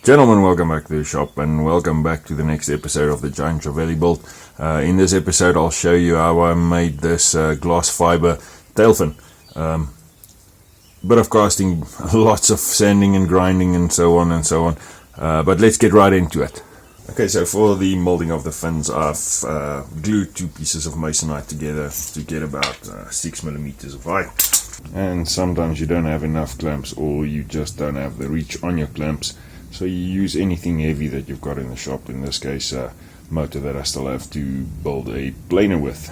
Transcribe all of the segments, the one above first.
Gentlemen, welcome back to the shop and welcome back to the next episode of the Giant Trevally build. In this episode I'll show you how I made this glass fiber tail fin. Bit of casting, lots of sanding and grinding and so on and so on, but let's get right into it. Okay, so for the molding of the fins I've glued two pieces of masonite together to get about 6 millimeters of height. And sometimes you don't have enough clamps or you just don't have the reach on your clamps. So you use anything heavy that you've got in the shop, in this case a motor that I still have to build a planer with.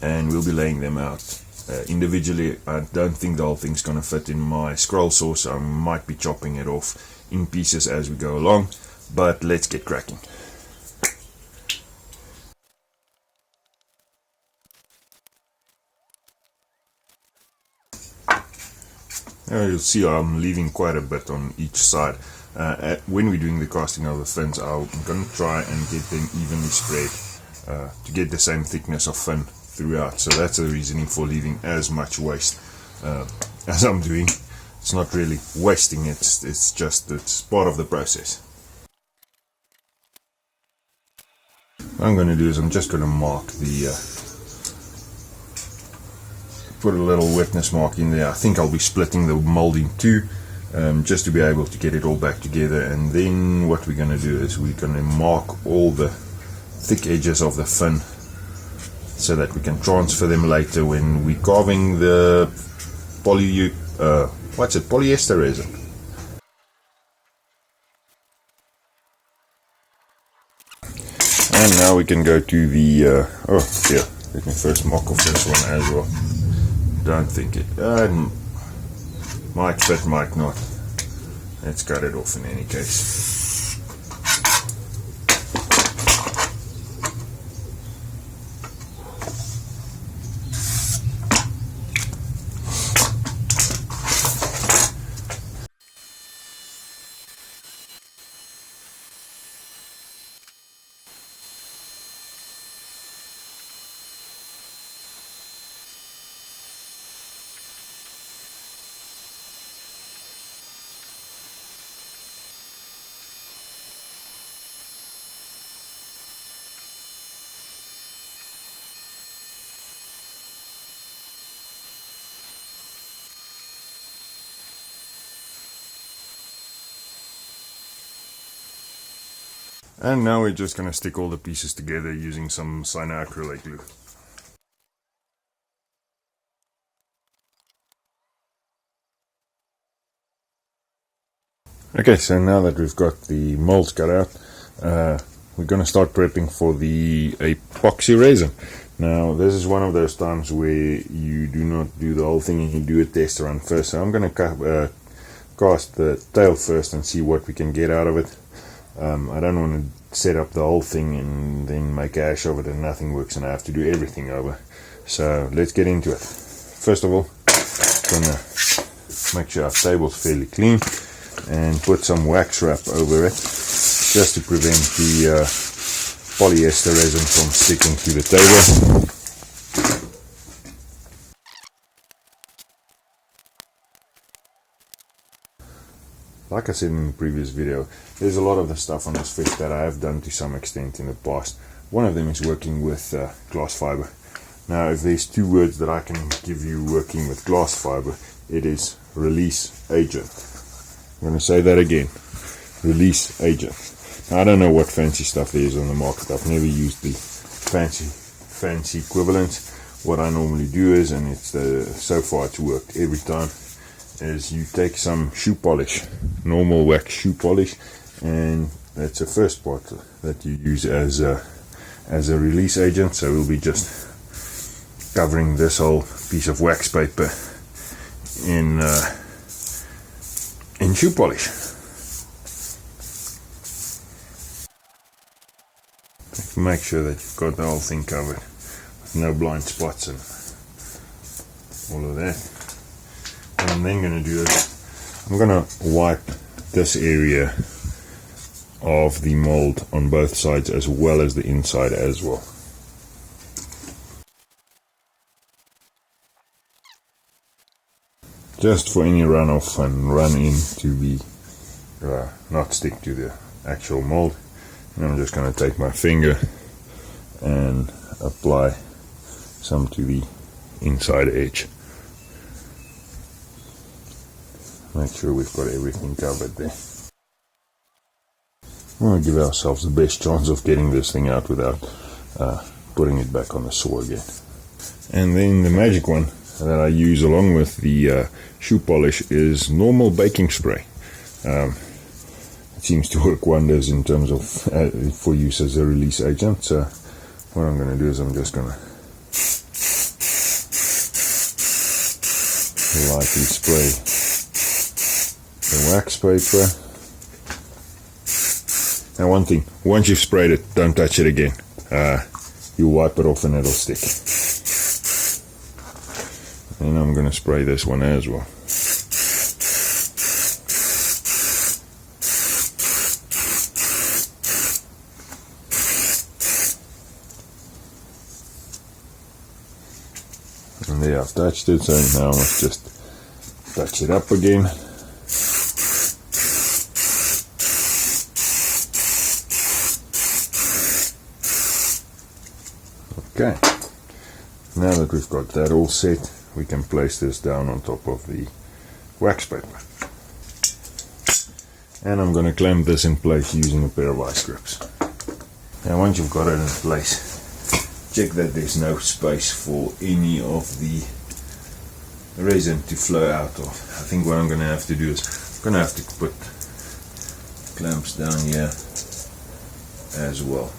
And we'll be laying them out individually. I don't think the whole thing's going to fit in my scroll saw, so I might be chopping it off in pieces as we go along. But let's get cracking. Now you'll see I'm leaving quite a bit on each side. When we're doing the casting of the fins, I'm going to try and get them evenly spread to get the same thickness of fin throughout. So that's the reasoning for leaving as much waste as I'm doing. It's not really wasting, it's just it's part of the process. What I'm going to do is I'm just going to mark the put a little wetness mark in there. I think I'll be splitting the mold in two, just to be able to get it all back together. And then what we're going to do is we're going to mark all the thick edges of the fin so that we can transfer them later when we're carving the polyester resin. And now we can go to the let me first mark off this one as well. Don't think it might fit, might not. Let's cut it off in any case. And now we're just going to stick all the pieces together using some cyanoacrylate glue. Okay, so now that we've got the molds cut out, we're going to start prepping for the epoxy resin. Now this is one of those times where you do not do the whole thing and you do a test run first. So I'm going to cast the tail first and see what we can get out of it. I don't want to set up the whole thing and then make a hash of it and nothing works and I have to do everything over. So let's get into it. First of all, I'm going to make sure our table's fairly clean and put some wax wrap over it just to prevent the polyester resin from sticking to the table. Like I said in the previous video, there's a lot of the stuff on this fish that I have done to some extent in the past. One of them is working with glass fiber. Now if there's two words that I can give you working with glass fiber, it is release agent. I'm going to say that again, release agent. Now, I don't know what fancy stuff there is on the market. I've never used the fancy equivalents. What I normally do is, and it's so far it's worked every time, is you take some shoe polish, normal wax shoe polish, and that's the first part that you use as a release agent. So we'll be just covering this whole piece of wax paper in shoe polish. Make sure that you've got the whole thing covered with no blind spots and all of that. What I'm then going to do is I'm going to wipe this area of the mold on both sides as well as the inside as well. Just for any runoff and run in to be not stick to the actual mold. And I'm just going to take my finger and apply some to the inside edge. Make sure we've got everything covered there. We want to give ourselves the best chance of getting this thing out without putting it back on the saw again. And then the magic one that I use along with the shoe polish is normal baking spray. It seems to work wonders in terms of for use as a release agent. So what I'm going to do is I'm just going to lightly spray the wax paper. Now one thing, once you've sprayed it, don't touch it again. You wipe it off and it'll stick. And I'm going to spray this one as well. And there, I've touched it, so now I must just touch it up again. Okay, now that we've got that all set, we can place this down on top of the wax paper. And I'm going to clamp this in place using a pair of vice grips. Now once you've got it in place, check that there's no space for any of the resin to flow out of. I think what I'm going to have to do is I'm going to have to put clamps down here as well.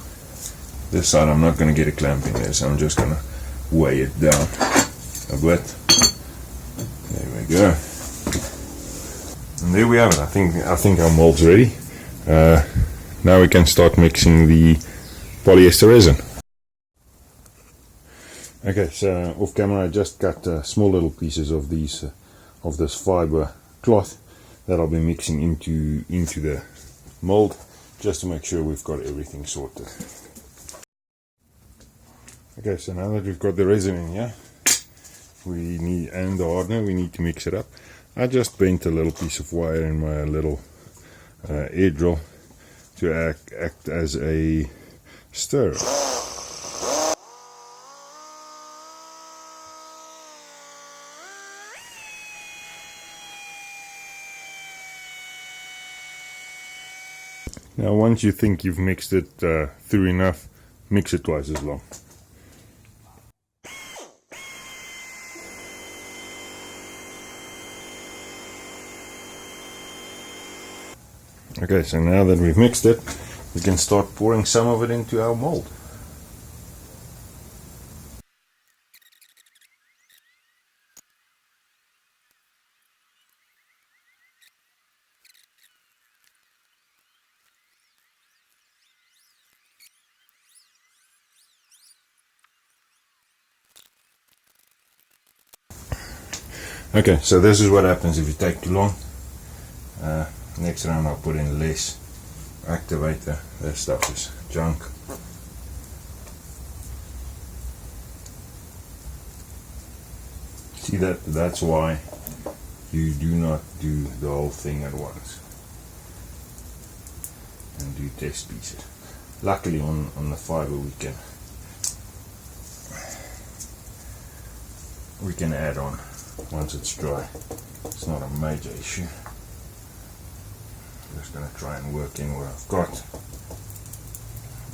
This side I'm not going to get a clamp in there, so I'm just going to weigh it down a bit. There we go. And there we have it. I think our mold's ready. Now we can start mixing the polyester resin. Okay, so off camera I just cut small little pieces of these of this fiber cloth that I'll be mixing into the mold, just to make sure we've got everything sorted. Okay, so now that we've got the resin in here, and the hardener, we need to mix it up. I just bent a little piece of wire in my little air drill to act as a stirrer. Now once you think you've mixed it through enough, mix it twice as long. Okay, so now that we've mixed it, we can start pouring some of it into our mold. Okay, so this is what happens if you take too long. Next round I'll put in less activator. This stuff is junk. See that's why you do not do the whole thing at once and do test pieces. Luckily on the fiber we can add on once it's dry. It's not a major issue. I'm just going to try and work in what I've got,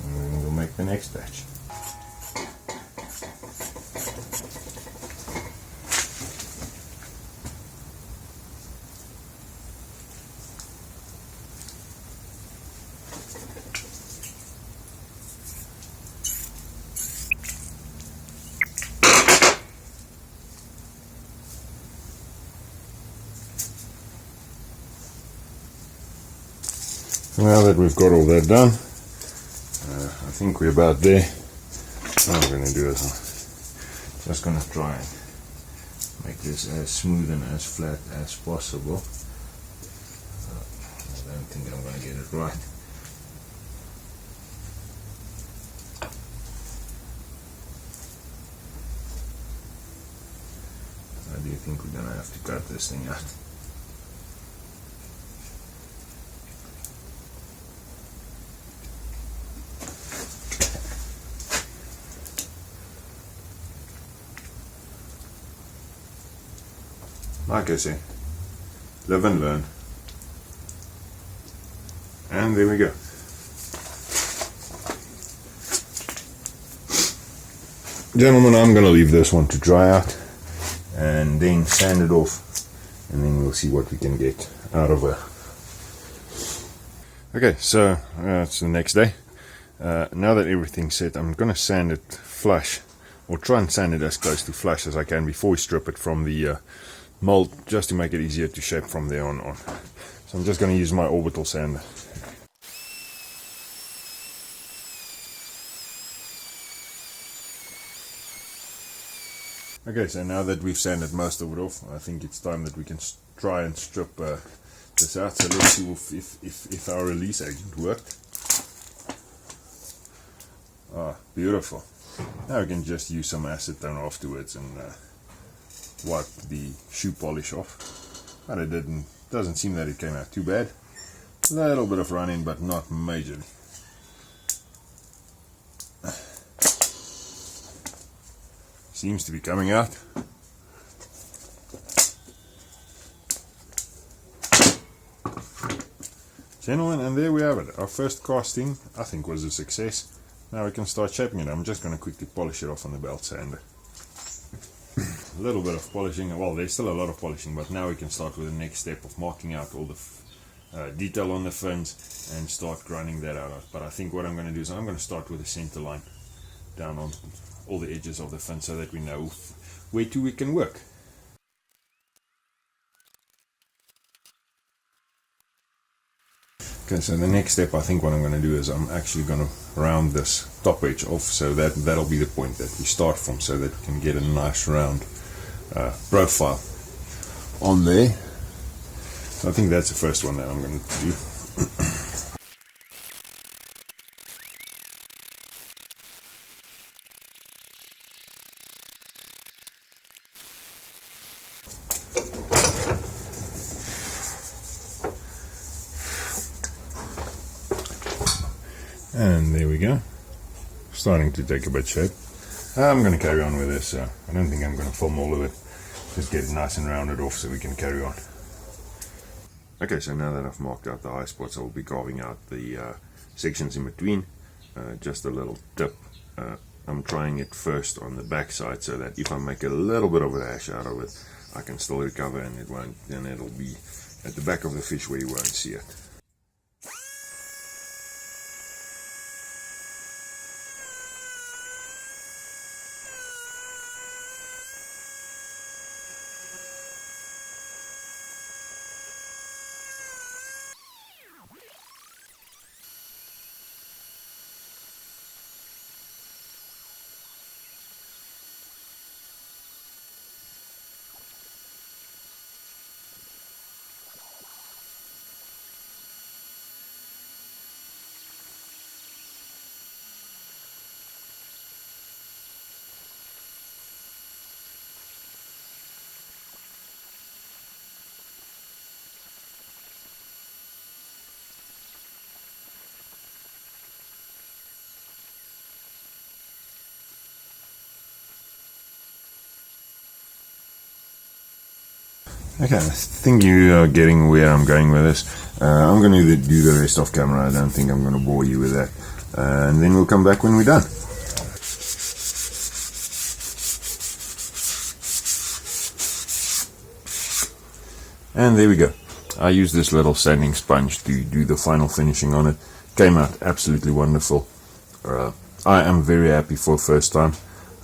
and then we'll make the next batch. Now that we've got all that done, I think we're about there. What I'm going to do is I'm just going to try and make this as smooth and as flat as possible. I don't think I'm going to get it right. I do think we're going to have to cut this thing out. like I say, live and learn. And there we go. Gentlemen, I'm going to leave this one to dry out and then sand it off, and then we'll see what we can get out of it. Okay, so it's the next day. Now that everything's set, I'm going to sand it flush, or try and sand it as close to flush as I can before we strip it from the mold, just to make it easier to shape from there on. So I'm just going to use my orbital sander. Okay, so now that we've sanded most of it off, I think it's time that we can try and strip this out. So let's see if our release agent worked. Ah, beautiful. Now we can just use some acetone afterwards and wipe the shoe polish off. But it doesn't seem that it came out too bad. A little bit of running, but not majorly. Seems to be coming out. Gentlemen, and there we have it. Our first casting, I think, was a success. Now we can start shaping it. I'm just going to quickly polish it off on the belt sander. A little bit of polishing. Well, there's still a lot of polishing, but now we can start with the next step of marking out all the detail on the fins and start grinding that out. But I think what I'm going to do is I'm going to start with the center line down on all the edges of the fin so that we know where to we can work. Okay, so the next step, I think what I'm going to do is I'm actually going to round this top edge off, so that'll be the point that we start from, so that we can get a nice round profile on there. So I think that's the first one that I'm going to do. And there we go, starting to take a bit shape. I'm going to carry on with this. I don't think I'm going to film all of it, just get it nice and rounded off so we can carry on. Okay, so now that I've marked out the high spots, I'll be carving out the sections in between. Just a little tip, I'm trying it first on the back side, so that if I make a little bit of a hash out of it, I can still recover, and it won't, then it'll be at the back of the fish where you won't see it. Okay, I think you are getting where I'm going with this. I'm going to do the rest off camera. I don't think I'm going to bore you with that. And then we'll come back when we're done. And there we go. I used this little sanding sponge to do the final finishing on it. Came out absolutely wonderful. I am very happy for the first time.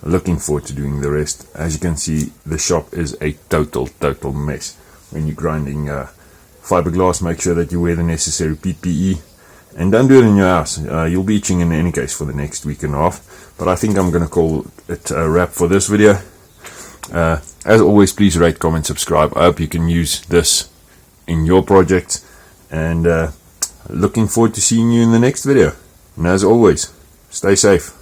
Looking forward to doing the rest. As you can see, the shop is a total mess. When you're grinding fiberglass, make sure that you wear the necessary PPE, and don't do it in your house. You'll be itching in any case for the next week and a half. But I think I'm going to call it a wrap for this video. As always, please rate, comment, subscribe. I hope you can use this in your projects, and looking forward to seeing you in the next video. And as always, stay safe.